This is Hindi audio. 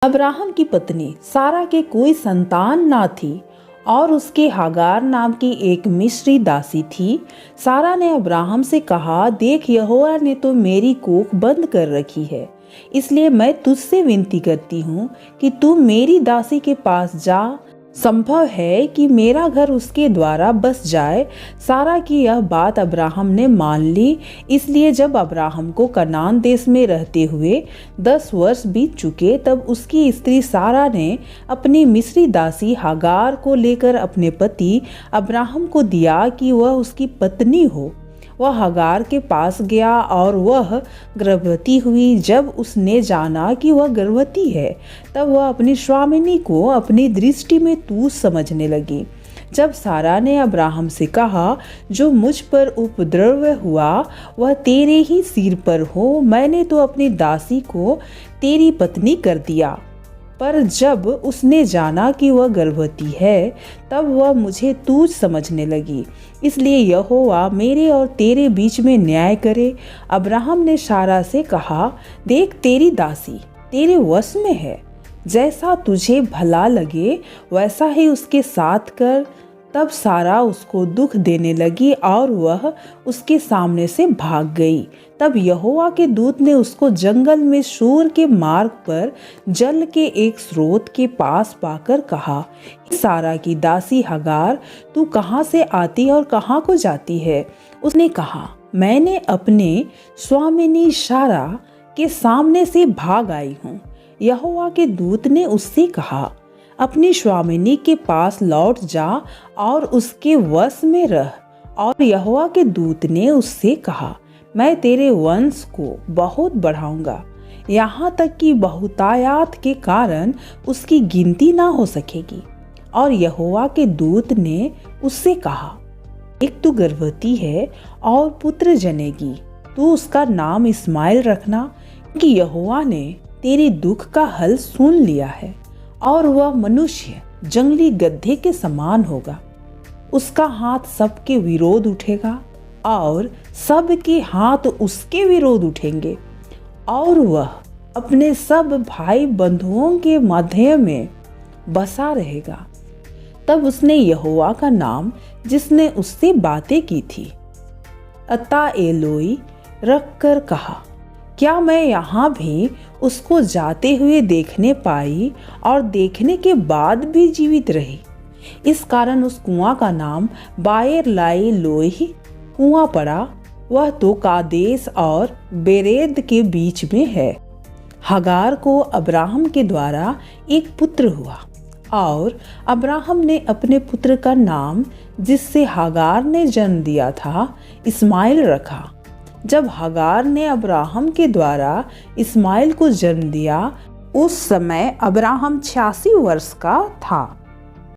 अब्राहम की पत्नी सारा के कोई संतान ना थी और उसके हागार नाम की एक मिस्री दासी थी। सारा ने अब्राहम से कहा, देख, यहोवा ने तो मेरी कोख बंद कर रखी है, इसलिए मैं तुझसे विनती करती हूँ कि तू मेरी दासी के पास जा। संभव है कि मेरा घर उसके द्वारा बस जाए। सारा की यह बात अब्राहम ने मान ली। इसलिए जब अब्राहम को कनान देश में रहते हुए 10 वर्ष बीत चुके, तब उसकी स्त्री सारा ने अपनी मिस्री दासी हागार को लेकर अपने पति अब्राहम को दिया कि वह उसकी पत्नी हो। वह हागार के पास गया और वह गर्भवती हुई। जब उसने जाना कि वह गर्भवती है, तब वह अपनी स्वामिनी को अपनी दृष्टि में तुच्छ समझने लगी। जब सारा ने अब्राहम से कहा, जो मुझ पर उपद्रव हुआ वह तेरे ही सिर पर हो, मैंने तो अपनी दासी को तेरी पत्नी कर दिया। पर जब उसने जाना कि वह गर्भवती है, तब वह मुझे तुच्छ समझने लगी। इसलिए यहोवा मेरे और तेरे बीच में न्याय करे। अब्राहम ने सारा से कहा, देख, तेरी दासी तेरे वश में है, जैसा तुझे भला लगे वैसा ही उसके साथ कर। तब सारा उसको दुख देने लगी और वह उसके सामने से भाग गई। तब यहोवा के दूत ने उसको जंगल में शूर के मार्ग पर जल के एक स्रोत के पास पाकर कहा, सारा की दासी हगार, तू कहाँ से आती और कहाँ को जाती है? उसने कहा, मैंने अपने स्वामिनी सारा के सामने से भाग आई हूँ। यहोवा के दूत ने उससे कहा, अपनी स्वामिनी के पास लौट जा और उसके वश में रह। और यहोवा के दूत ने उससे कहा, मैं तेरे वंश को बहुत बढ़ाऊंगा, यहाँ तक कि बहुतायात के कारण उसकी गिनती ना हो सकेगी। और यहोवा के दूत ने उससे कहा, एक तू गर्भवती है और पुत्र जनेगी, तू उसका नाम इस्माइल रखना, कि यहोवा ने तेरी दुख का हल सुन लिया है और वह मनुष्य जंगली गधे के समान होगा। उसका हाथ सबके विरोध उठेगा और सबके हाथ उसके विरोध उठेंगे, और वह अपने सब भाई बंधुओं के मध्य में बसा रहेगा। तब उसने यहोवा का नाम, जिसने उससे बातें की थी, अता एलोई रखकर कहा, क्या मैं यहाँ भी उसको जाते हुए देखने पाई और देखने के बाद भी जीवित रही? इस कारण उस कुआं का नाम बाएर लाई लोही कुआं पड़ा। वह तो कादेश और बेरेद के बीच में है। हगार को अब्राहम के द्वारा एक पुत्र हुआ और अब्राहम ने अपने पुत्र का नाम, जिससे हगार ने जन्म दिया था, इस्माइल रखा। जब हगार ने अब्राहम के द्वारा इस्माइल को जन्म दिया, उस समय अब्राहम 86 वर्ष का था।